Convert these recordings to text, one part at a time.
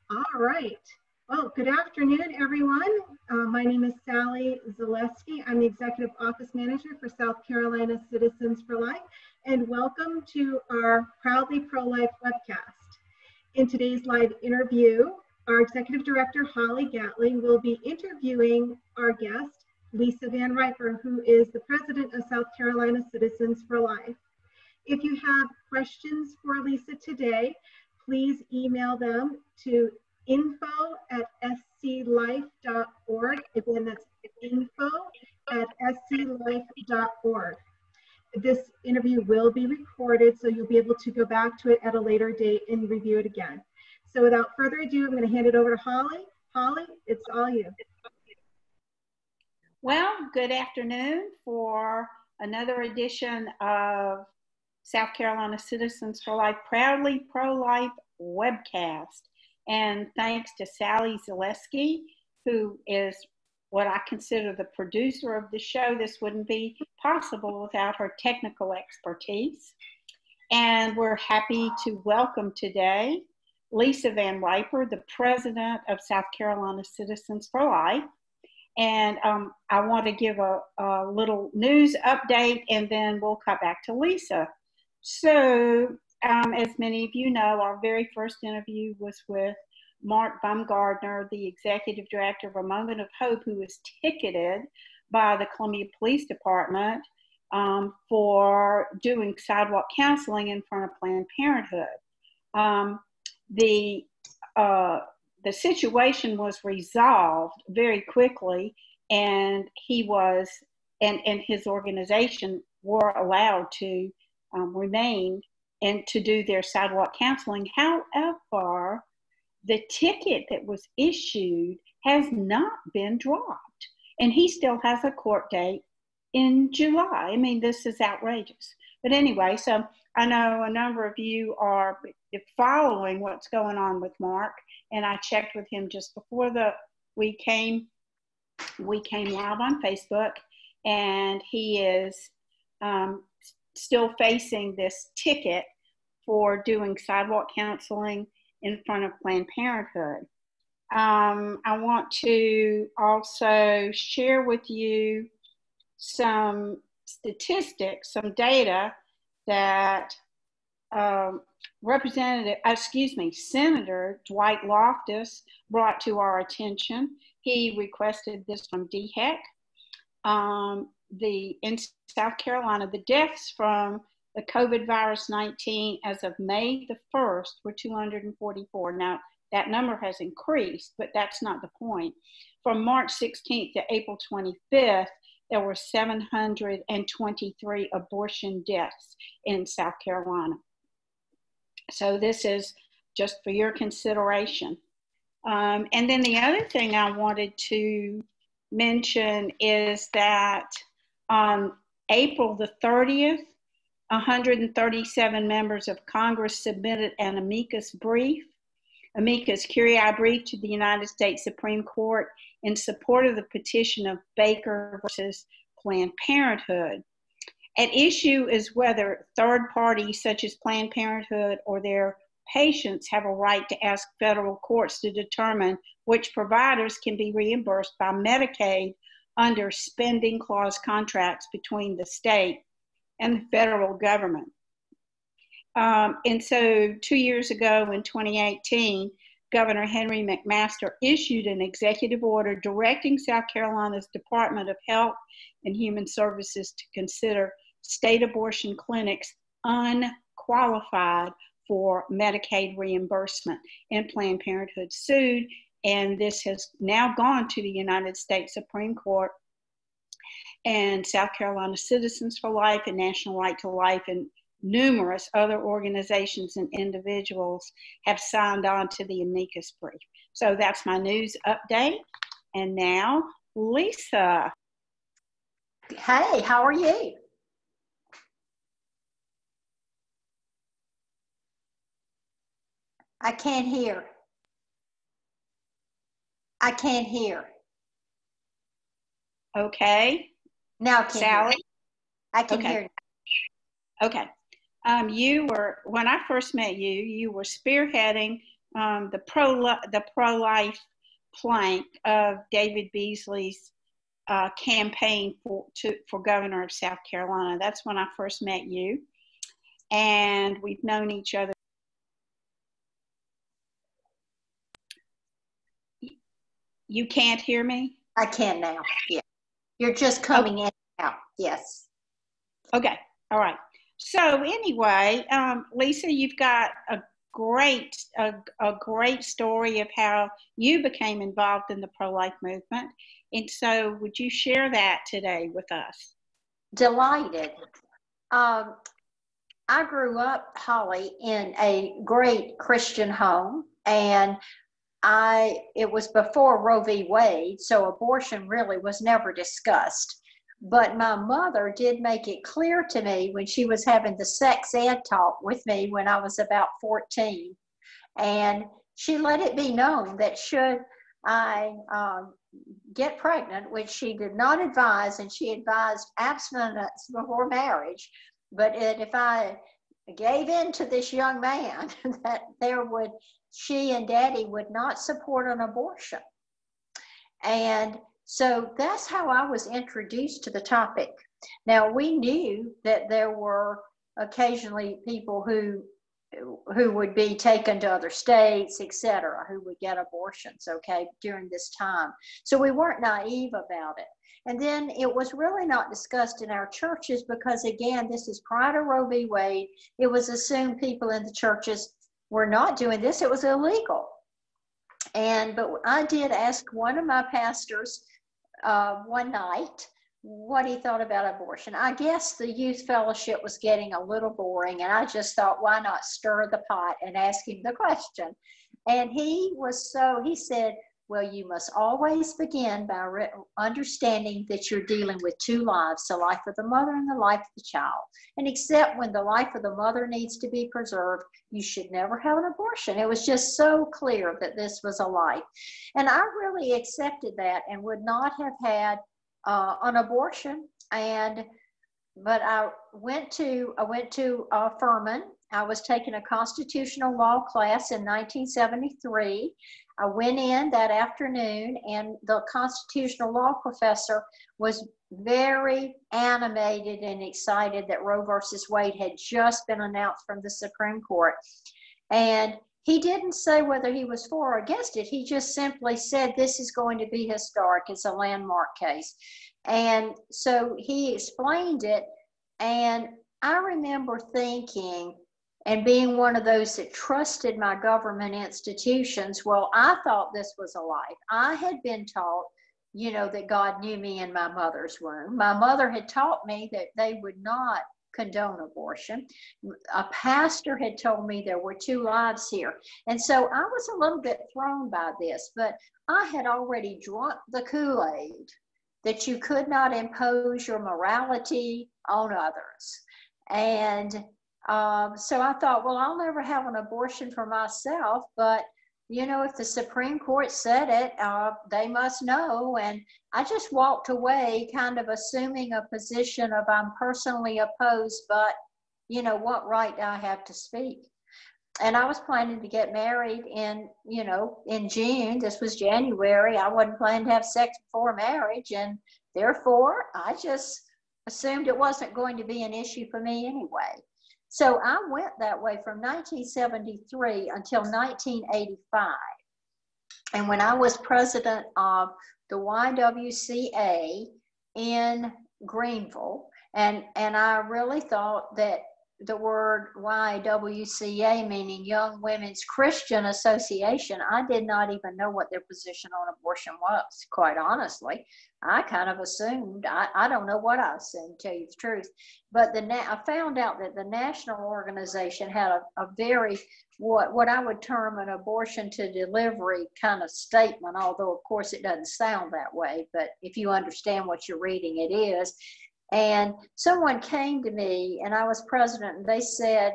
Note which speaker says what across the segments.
Speaker 1: All right. Well, good afternoon, everyone. My name is Sally Zaleski. I'm the Executive Office Manager for South Carolina Citizens for Life, and welcome to our Proudly Pro-Life webcast. In today's live interview, our Executive Director, Holly Gatling, will be interviewing our guest, Lisa Van Riper, who is the President of South Carolina Citizens for Life. If you have questions for Lisa today, please email them to info@sclife.org. Again, that's info@sclife.org. This interview will be recorded, so you'll be able to go back to it at a later date and review it again. So without further ado, I'm going to hand it over to Holly. Holly, it's all you.
Speaker 2: Well, good afternoon for another edition of South Carolina Citizens for Life, Proudly Pro-Life webcast. And thanks to Sally Zaleski, who is what I consider the producer of the show. This wouldn't be possible without her technical expertise. And we're happy to welcome today Lisa Van Riper, the President of South Carolina Citizens for Life. And I want to give a little news update, and then we'll cut back to Lisa. So, as many of you know, our very first interview was with Mark Baumgardner, the Executive Director of A Moment of Hope, who was ticketed by the Columbia Police Department for doing sidewalk counseling in front of Planned Parenthood. The situation was resolved very quickly, and he was, and his organization were allowed to remain and to do their sidewalk counseling. However, the ticket that was issued has not been dropped, and he still has a court date in July. I mean, this is outrageous. But anyway, so I know a number of you are following what's going on with Mark, and I checked with him just before we came live on Facebook, and he is still facing this ticket for doing sidewalk counseling in front of Planned Parenthood. I want to also share with you some statistics, some data that Senator Dwight Loftus brought to our attention. He requested this from DHEC. In South Carolina, the deaths from the COVID virus 19 as of May the 1st were 244. Now, that number has increased, but that's not the point. From March 16th to April 25th, there were 723 abortion deaths in South Carolina. So this is just for your consideration. And then the other thing I wanted to mention is that on April the 30th, 137 members of Congress submitted an amicus curiae brief to the United States Supreme Court in support of the petition of Baker versus Planned Parenthood. At issue is whether third parties such as Planned Parenthood or their patients have a right to ask federal courts to determine which providers can be reimbursed by Medicaid under spending clause contracts between the state and the federal government. And so 2 years ago in 2018, Governor Henry McMaster issued an executive order directing South Carolina's Department of Health and Human Services to consider state abortion clinics unqualified for Medicaid reimbursement. And Planned Parenthood sued, and this has now gone to the United States Supreme Court. And South Carolina Citizens for Life and National Right to Life and numerous other organizations and individuals have signed on to the amicus brief. So that's my news update. And now, Lisa.
Speaker 3: Hey, how are you? I can't hear. I can't hear.
Speaker 2: Okay.
Speaker 3: Now I can
Speaker 2: Sally?
Speaker 3: hear. I can hear.
Speaker 2: Okay. You were, when I first met you, you were spearheading the pro-life plank of David Beasley's campaign for governor of South Carolina. That's when I first met you, and we've known each other. You can't hear me?
Speaker 3: I can now. Yeah. You're just coming in and out. Yes.
Speaker 2: Okay. All right. So anyway, Lisa, you've got a great story of how you became involved in the pro-life movement. And so would you share that today with us?
Speaker 3: Delighted. I grew up, Holly, in a great Christian home, and it was before Roe v. Wade, so abortion really was never discussed. But my mother did make it clear to me when she was having the sex ed talk with me when I was about 14. And she let it be known that should I get pregnant, which she did not advise, and she advised abstinence before marriage, but if I gave in to this young man, that she and Daddy would not support an abortion. And so that's how I was introduced to the topic. Now, we knew that there were occasionally people who would be taken to other states, etc., who would get abortions, okay, during this time. So we weren't naive about it. And then it was really not discussed in our churches because, again, this is prior to Roe v. Wade. It was assumed people in the churches were not doing this. It was illegal. But I did ask one of my pastors one night what he thought about abortion. I guess the youth fellowship was getting a little boring, and I just thought, why not stir the pot and ask him the question? And he said, well, you must always begin by understanding that you're dealing with two lives, the life of the mother and the life of the child. And except when the life of the mother needs to be preserved, you should never have an abortion. It was just so clear that this was a life. And I really accepted that and would not have had an abortion. But I went to Furman. I was taking a constitutional law class in 1973. I went in that afternoon, and the constitutional law professor was very animated and excited that Roe versus Wade had just been announced from the Supreme Court. And he didn't say whether he was for or against it. He just simply said, this is going to be historic. It's a landmark case. And so he explained it. And I remember thinking, and being one of those that trusted my government institutions, well, I thought this was a life. I had been taught, that God knew me in my mother's womb. My mother had taught me that they would not condone abortion. A pastor had told me there were two lives here. And so I was a little bit thrown by this, but I had already drunk the Kool-Aid that you could not impose your morality on others. And so I thought, well, I'll never have an abortion for myself, but, if the Supreme Court said it, they must know. And I just walked away kind of assuming a position of I'm personally opposed, but, what right do I have to speak? And I was planning to get married in June. This was January. I wasn't planning to have sex before marriage. And therefore, I just assumed it wasn't going to be an issue for me anyway. So I went that way from 1973 until 1985. And when I was president of the YWCA in Greenville, and I really thought that the word YWCA, meaning Young Women's Christian Association, I did not even know what their position on abortion was, quite honestly. I kind of assumed, I don't know what I assumed, to tell you the truth, but I found out that the national organization had a very, what I would term an abortion to delivery kind of statement, although of course it doesn't sound that way, but if you understand what you're reading, it is. And someone came to me, and I was president, and they said,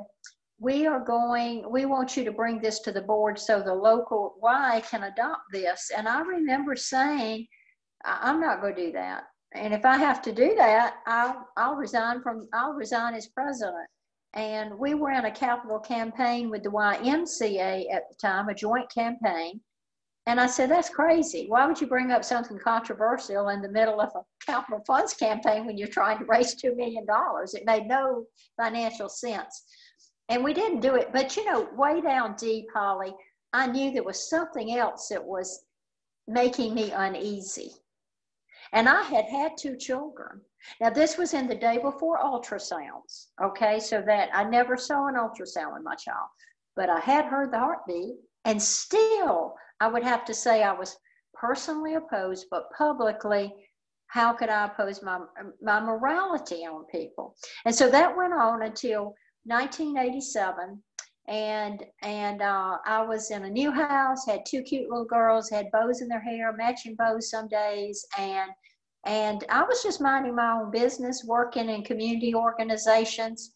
Speaker 3: we want you to bring this to the board so the local Y can adopt this. And I remember saying, I'm not going to do that. And if I have to do that, I'll resign as president. And we were in a capital campaign with the YMCA at the time, a joint campaign. And I said, that's crazy. Why would you bring up something controversial in the middle of a capital funds campaign when you're trying to raise $2 million? It made no financial sense. And we didn't do it. But, you know, way down deep, Holly, I knew there was something else that was making me uneasy. And I had had 2 children. Now, this was in the day before ultrasounds, okay? So that I never saw an ultrasound with my child, but I had heard the heartbeat, and still I would have to say I was personally opposed, but publicly, how could I oppose my morality on people? And so that went on until 1987. And I was in a new house, had 2 cute little girls, had bows in their hair, matching bows some days, and I was just minding my own business, working in community organizations,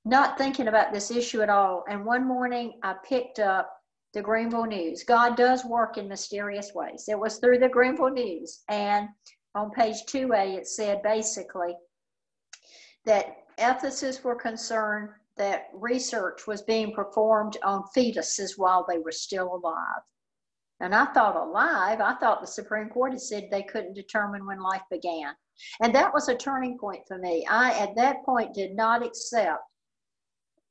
Speaker 3: not thinking about this issue at all. And one morning I picked up the Greenville News. God does work in mysterious ways. It was through the Greenville News. And on page 2A, it said basically that ethicists were concerned that research was being performed on fetuses while they were still alive. And I thought alive, I thought the Supreme Court had said they couldn't determine when life began. And that was a turning point for me. I, at that point, did not accept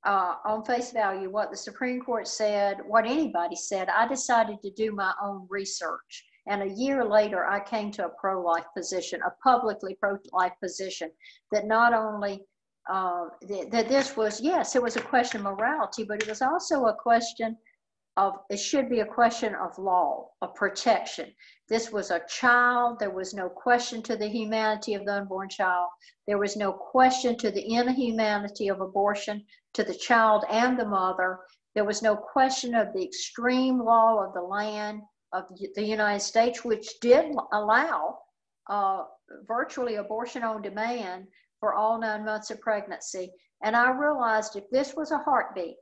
Speaker 3: on face value what the Supreme Court said, what anybody said. I decided to do my own research. And a year later, I came to a pro-life position, a publicly pro-life position, that not only that this was, yes, it was a question of morality, but it was also a question of, it should be a question of law, of protection. This was a child. There was no question to the humanity of the unborn child. There was no question to the inhumanity of abortion to the child and the mother. There was no question of the extreme law of the land of the United States, which did allow virtually abortion on demand for all 9 months of pregnancy. And I realized if this was a heartbeat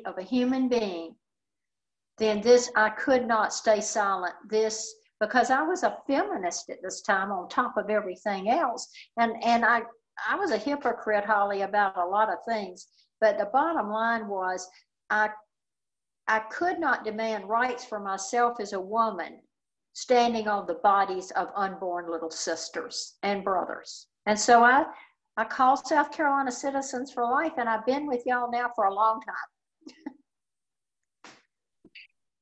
Speaker 3: of a human being, then this, I could not stay silent. This, because I was a feminist at this time on top of everything else. And I was a hypocrite, Holly, about a lot of things. But the bottom line was I could not demand rights for myself as a woman standing on the bodies of unborn little sisters and brothers. And so I called South Carolina Citizens for Life, and I've been with y'all now for a long time.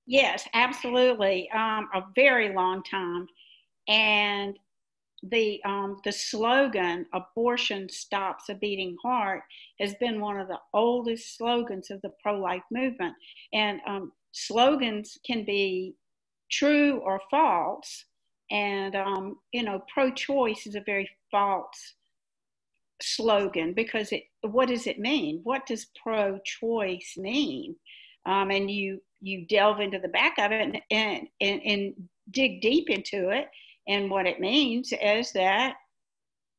Speaker 2: Yes, absolutely. A very long time. And the slogan, "Abortion stops a beating heart," has been one of the oldest slogans of the pro-life movement. And slogans can be true or false. And, you know, pro-choice is a very false slogan, because what does it mean? What does pro-choice mean? And you delve into the back of it and dig deep into it. And what it means is that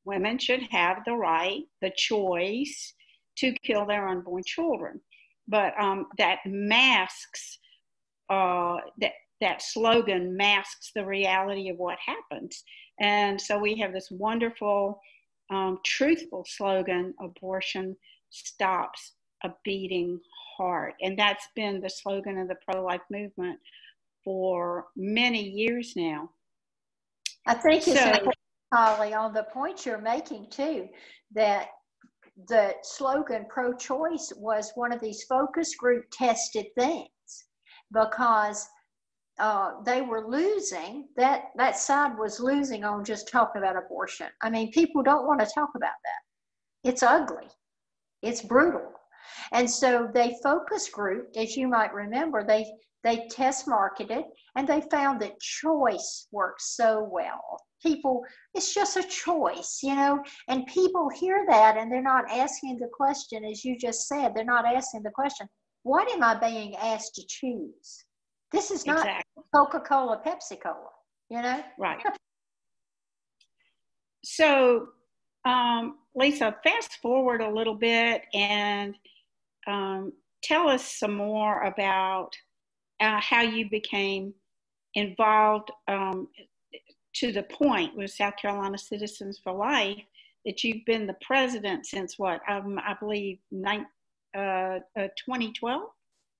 Speaker 2: women should have the right, the choice to kill their unborn children. But that masks, that slogan masks the reality of what happens. And so we have this wonderful, truthful slogan, "Abortion stops a beating heart." And that's been the slogan of the pro-life movement for many years now.
Speaker 3: I think it's important, Holly, on the point you're making too, that the slogan pro-choice was one of these focus group tested things, because they were losing, that side was losing on just talking about abortion. I mean, people don't want to talk about that. It's ugly. It's brutal. And so they focus grouped, as you might remember, they test marketed, and they found that choice works so well. People, it's just a choice, you know, and people hear that and they're not asking the question, as you just said, they're not asking the question, what am I being asked to choose? This is not exactly Coca-Cola, Pepsi-Cola, you know?
Speaker 2: Right. So, Lisa, fast forward a little bit and tell us some more about how you became involved to the point with South Carolina Citizens for Life that you've been the president since what? I believe 2012?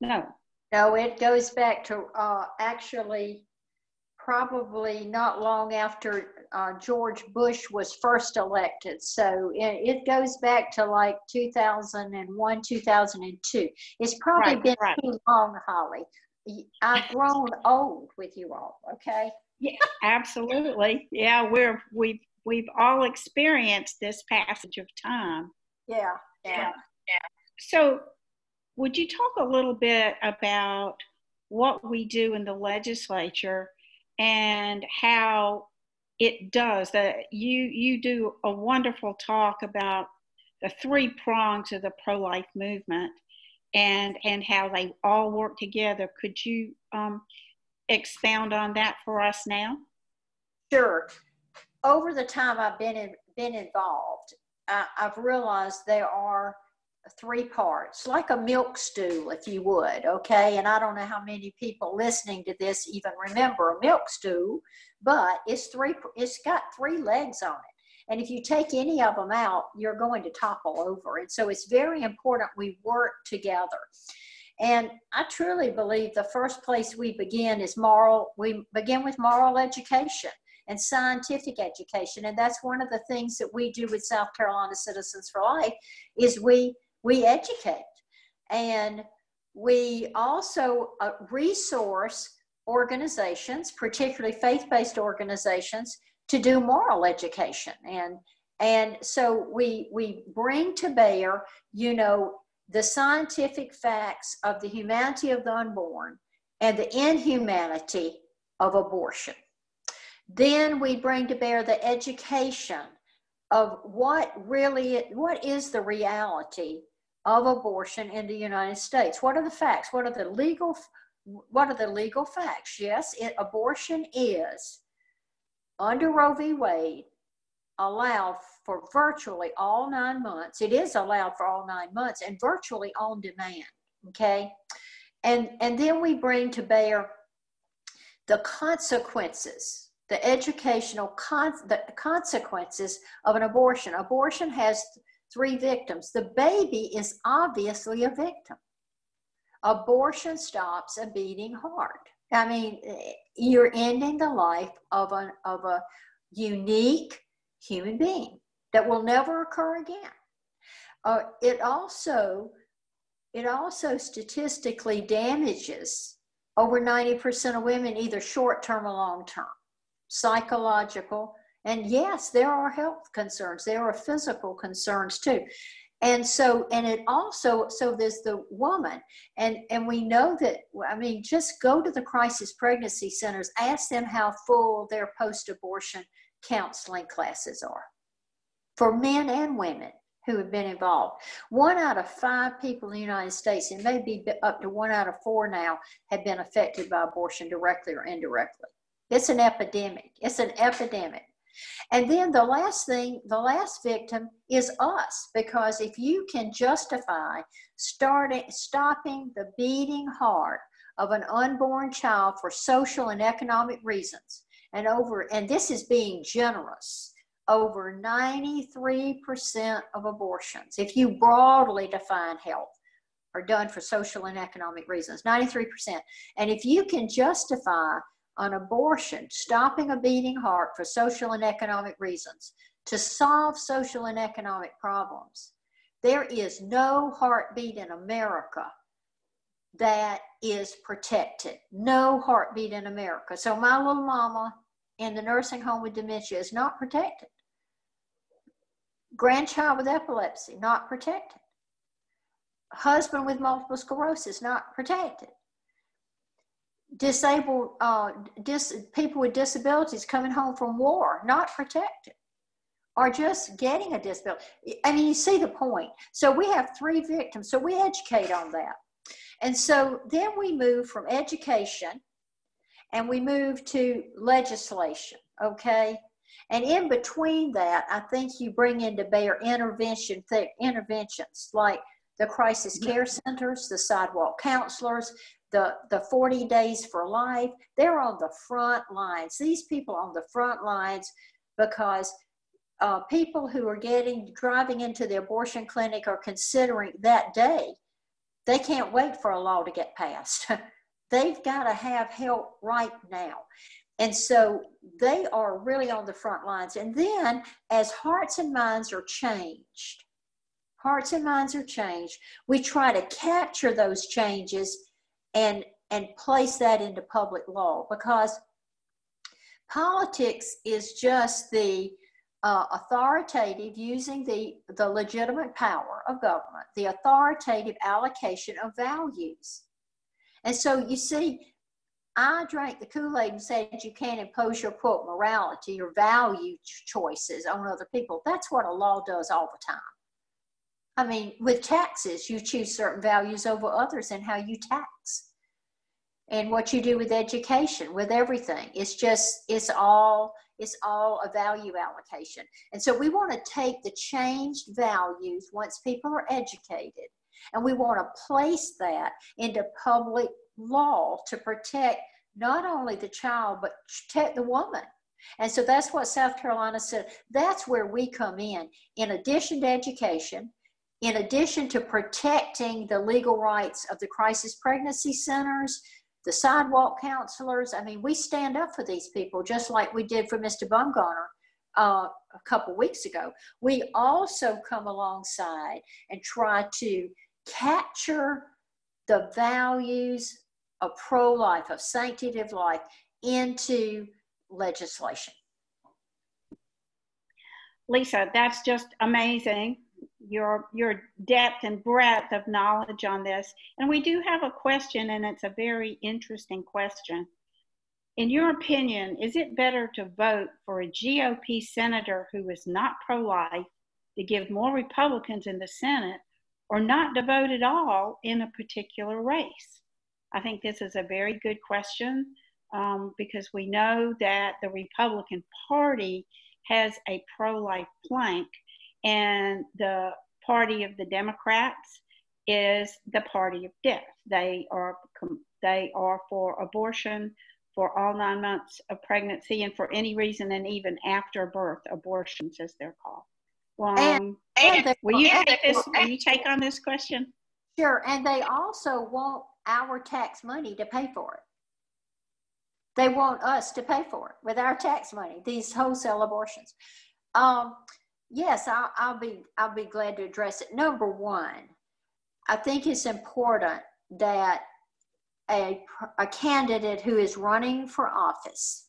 Speaker 2: No.
Speaker 3: No, it goes back to actually probably not long after George Bush was first elected. So it goes back to like 2001, 2002. It's probably been too long, Holly. I've grown old with you all, okay?
Speaker 2: Yeah, absolutely. Yeah, we've all experienced this passage of time.
Speaker 3: Yeah.
Speaker 2: So would you talk a little bit about what we do in the legislature and how it does that? You do a wonderful talk about the 3 prongs of the pro-life movement and how they all work together. Could you expound on that for us now?
Speaker 3: Sure. Over the time I've been involved, I've realized there are 3 parts, like a milk stool, if you would, okay? And I don't know how many people listening to this even remember a milk stool, but it's got 3 legs on it. And if you take any of them out, you're going to topple over. And so it's very important we work together. And I truly believe the first place we begin is we begin with moral education and scientific education. And that's one of the things that we do with South Carolina Citizens for Life is we educate. And we also resource organizations, particularly faith-based organizations, to do moral education. And so we bring to bear, the scientific facts of the humanity of the unborn and the inhumanity of abortion. Then we bring to bear the education of what is the reality of abortion in the United States. What are the facts? What are the legal facts? Yes, abortion is, under Roe v. Wade, allowed for virtually all 9 months. It is allowed for all 9 months and virtually on demand, okay? And then we bring to bear the consequences, the educational consequences of an abortion. Abortion has 3 victims. The baby is obviously a victim. Abortion stops a beating heart. I mean, you're ending the life of a unique human being that will never occur again. It also statistically damages over 90% of women, either short-term or long-term, psychological, and yes, there are health concerns. There are physical concerns too. And so there's the woman, and we know that, just go to the crisis pregnancy centers, ask them how full their post-abortion counseling classes are for men and women who have been involved. 1 out of 5 people in the United States, and maybe up to 1 out of 4 now, have been affected by abortion directly or indirectly. It's an epidemic. It's an epidemic. And then the last victim is us, because if you can justify stopping the beating heart of an unborn child for social and economic reasons, and this is being generous, over 93% of abortions, if you broadly define health, are done for social and economic reasons, 93%. And if you can justify an abortion, stopping a beating heart for social and economic reasons, to solve social and economic problems, there is no heartbeat in America that is protected. No heartbeat in America. So my little mama in the nursing home with dementia is not protected. Grandchild with epilepsy, not protected. Husband with multiple sclerosis, not protected. Disabled people with disabilities coming home from war, not protected, or just getting a disability. You see the point. So we have 3 victims, so we educate on that. And so then we move from education and we move to legislation, okay? And in between that, I think you bring into bear interventions like the crisis care centers, the sidewalk counselors, the 40 Days for Life. They're on the front lines. These people are on the front lines because people who are driving into the abortion clinic are considering that day, they can't wait for a law to get passed. They've got to have help right now. And so they are really on the front lines. And then as hearts and minds are changed, we try to capture those changes and place that into public law, because politics is just the authoritative, using the legitimate power of government, the authoritative allocation of values. And so you see, I drank the Kool-Aid and said you can't impose your, quote, morality or value choices on other people. That's what a law does all the time. I mean, with taxes, you choose certain values over others in how you tax. And what you do with education, with everything, it's all a value allocation. And so we want to take the changed values once people are educated, and we want to place that into public law to protect not only the child, but protect the woman. And so that's what South Carolina said. That's where we come in addition to education, in addition to protecting the legal rights of the crisis pregnancy centers, the sidewalk counselors. I mean, we stand up for these people just like we did for Mr. Bumgarner a couple weeks ago. We also come alongside and try to capture the values of pro-life, of sanctity of life, into legislation.
Speaker 2: Lisa, that's just amazing, your depth and breadth of knowledge on this. And we do have a question, and it's a very interesting question. In your opinion, is it better to vote for a GOP senator who is not pro-life to give more Republicans in the Senate, or not to vote at all in a particular race? I think this is a very good question, because we know that the Republican Party has a pro-life flank, and the party of the Democrats is the party of death. They are for abortion for all 9 months of pregnancy and for any reason, and even after birth abortions, as they're called. Will you take on this question?
Speaker 3: Sure, and they also want our tax money to pay for it. They want us to pay for it with our tax money, these wholesale abortions. Yes, I'll be glad to address it. Number one, I think it's important that a candidate who is running for office,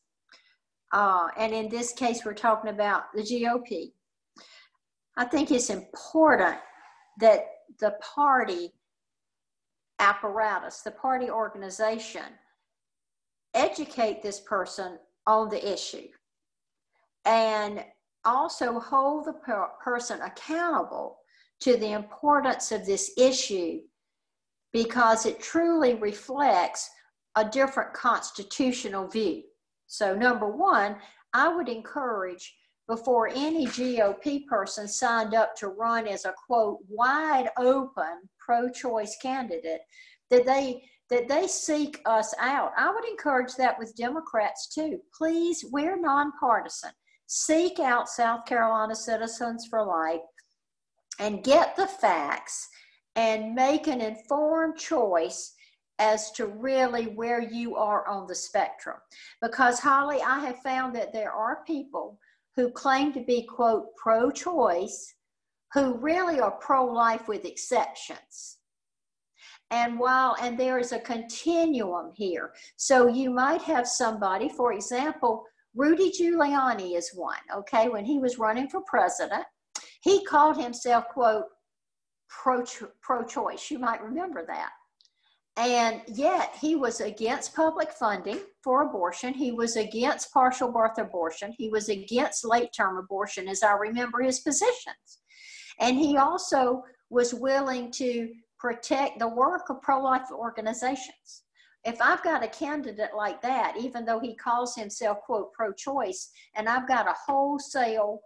Speaker 3: and in this case we're talking about the GOP, I think it's important that the party apparatus, the party organization, educate this person on the issue, and also hold the person accountable to the importance of this issue, because it truly reflects a different constitutional view. So number one, I would encourage, before any GOP person signed up to run as a, quote, wide open pro-choice candidate, that they seek us out. I would encourage that with Democrats too. Please, we're nonpartisan. Seek out South Carolina Citizens for Life and get the facts and make an informed choice as to really where you are on the spectrum. Because, Holly, I have found that there are people who claim to be, quote, pro-choice, who really are pro-life with exceptions. And there is a continuum here. So you might have somebody, for example, Rudy Giuliani is one, okay? When he was running for president, he called himself, quote, pro-choice. You might remember that. And yet he was against public funding for abortion. He was against partial birth abortion. He was against late-term abortion, as I remember his positions. And he also was willing to protect the work of pro-life organizations. If I've got a candidate like that, even though he calls himself, quote, pro-choice, and I've got a wholesale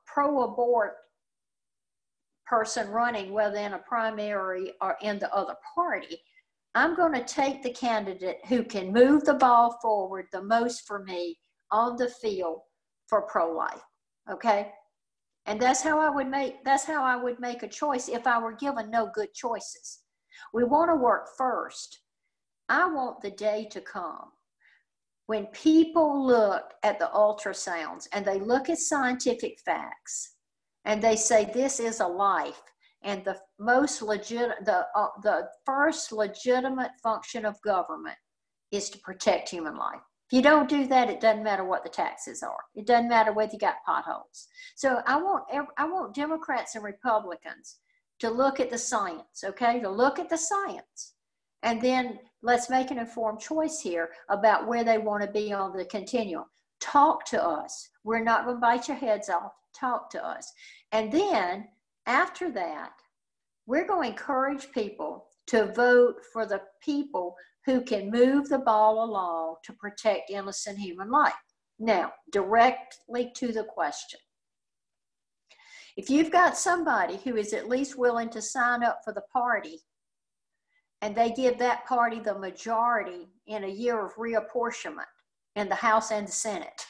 Speaker 3: pro-abort person running, whether in a primary or in the other party, I'm going to take the candidate who can move the ball forward the most for me on the field for pro-life. okay? And that's how I would make a choice if I were given no good choices. We want to work first. I want the day to come when people look at the ultrasounds and they look at scientific facts and they say this is a life, and the first legitimate function of government is to protect human life. If you don't do that, it doesn't matter what the taxes are. It doesn't matter whether you got potholes. So I want Democrats and Republicans to look at the science, okay? To look at the science. And then let's make an informed choice here about where they want to be on the continuum. Talk to us. We're not going to bite your heads off. Talk to us. And then after that, we're going to encourage people to vote for the people who can move the ball along to protect innocent human life. Now, directly to the question. If you've got somebody who is at least willing to sign up for the party, and they give that party the majority in a year of reapportionment in the House and the Senate,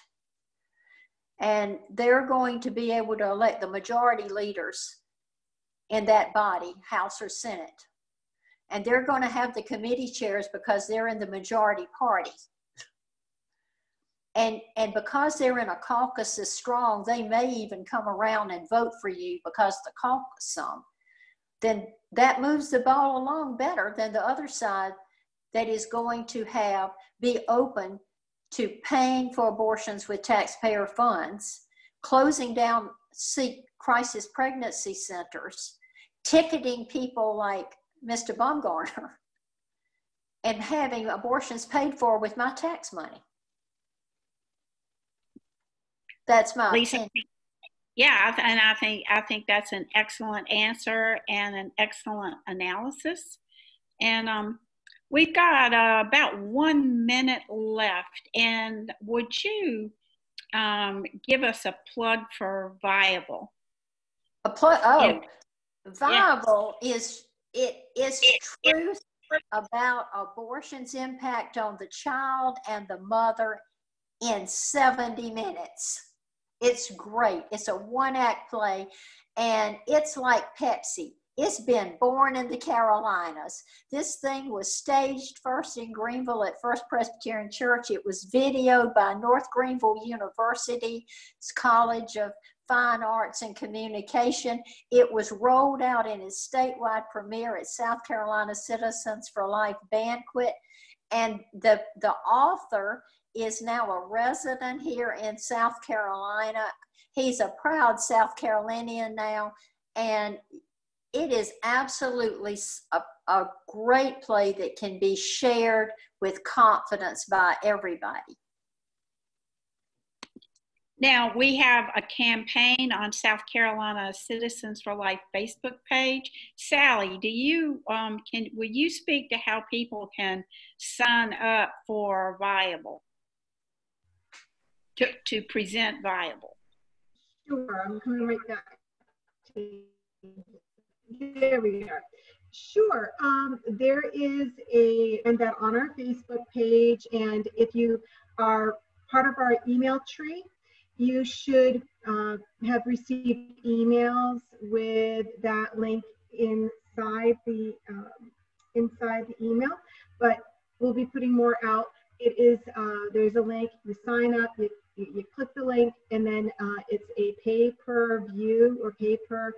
Speaker 3: and they're going to be able to elect the majority leaders in that body, House or Senate. And they're going to have the committee chairs because they're in the majority party. And because they're in a caucus is strong, they may even come around and vote for you because the caucus some. Then that moves the ball along better than the other side that is going to be open to paying for abortions with taxpayer funds, closing down crisis pregnancy centers, ticketing people like Mr. Baumgartner, and having abortions paid for with my tax money. That's my opinion.
Speaker 2: Yeah, and I think that's an excellent answer and an excellent analysis. And we've got about 1 minute left. And would you give us a plug for Viable?
Speaker 3: Viable is truth about abortion's impact on the child and the mother in 70 minutes. It's great. It's a one-act play, and it's like Pepsi. It's been born in the Carolinas. This thing was staged first in Greenville at First Presbyterian Church. It was videoed by North Greenville University's College of Fine Arts and Communication. It was rolled out in its statewide premiere at South Carolina Citizens for Life banquet. And the author is now a resident here in South Carolina. He's a proud South Carolinian now. And it is absolutely a great play that can be shared with confidence by everybody.
Speaker 2: Now, we have a campaign on South Carolina Citizens for Life Facebook page. Sally, will you speak to how people can sign up for Viable, to present Viable?
Speaker 1: Sure, I'm coming right back to you. There we are. Sure, there is and that on our Facebook page, and if you are part of our email tree, you should have received emails with that link inside the email, but we'll be putting more out. It is, there's a link, you sign up, you click the link, and then it's a pay-per-view or pay-per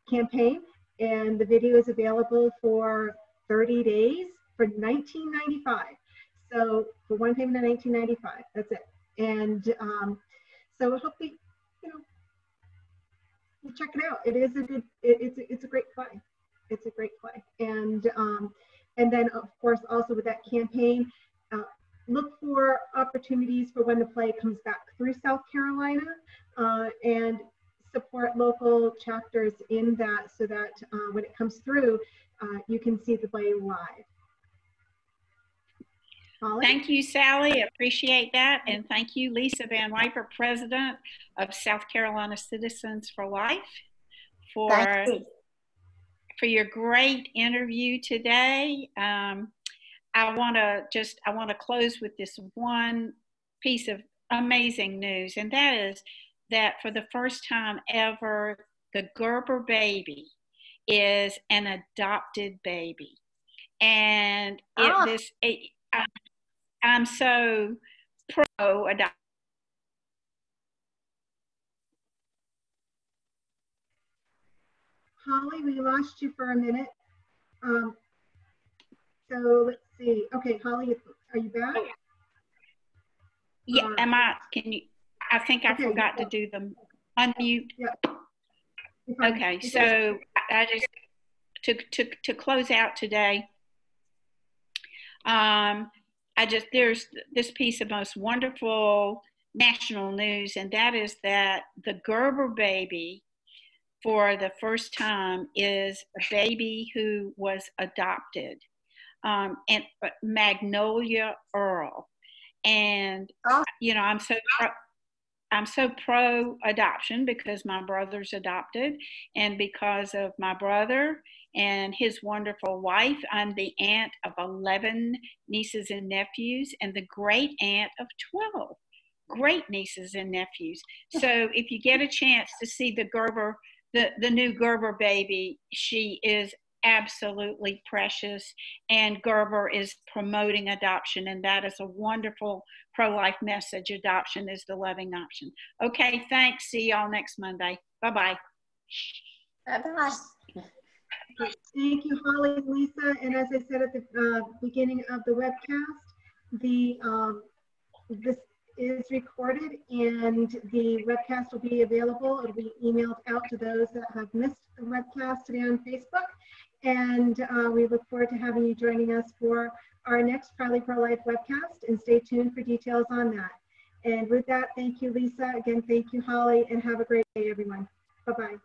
Speaker 1: campaign, and the video is available for 30 days for $19.95. So for one payment of $19.95, that's it. And so I hope that you check it out. It is a good. It's a great play. It's a great play. And then of course also with that campaign, look for opportunities for when the play comes back through South Carolina, and support local chapters in that, so that when it comes through, you can see the play live. Holly?
Speaker 2: Thank you, Sally. Appreciate that. And thank you, Lisa Van Riper, President of South Carolina Citizens for Life, for your great interview today. I want to close with this one piece of amazing news, and that is that for the first time ever, the Gerber baby is an adopted baby. And I'm so pro adoption.
Speaker 1: Holly, we lost you for a minute. So let's see. Okay, Holly, are you back?
Speaker 2: Yeah, can you, I think I forgot to do the unmute.
Speaker 1: Yep.
Speaker 2: Okay, so I just, to close out today, there's this piece of most wonderful national news, and that is that the Gerber baby, for the first time, is a baby who was adopted, and Magnolia Earl. And you know, I'm so pro adoption because my brother's adopted, and because of my brother and his wonderful wife, I'm the aunt of 11 nieces and nephews and the great aunt of 12 great nieces and nephews. So if you get a chance to see the Gerber, the new Gerber baby, she is absolutely precious, and Gerber is promoting adoption, and that is a wonderful pro-life message. Adoption is the loving option. Okay, thanks. See y'all next Monday. Bye-bye.
Speaker 3: Bye-bye.
Speaker 1: Thank you, Holly and Lisa. And as I said at the beginning of the webcast, this is recorded, and the webcast will be available. It'll be emailed out to those that have missed the webcast today on Facebook. And we look forward to having you joining us for our next Proudly Pro-Life webcast, and stay tuned for details on that. And with that, thank you, Lisa. Again, thank you, Holly, and have a great day, everyone. Bye-bye.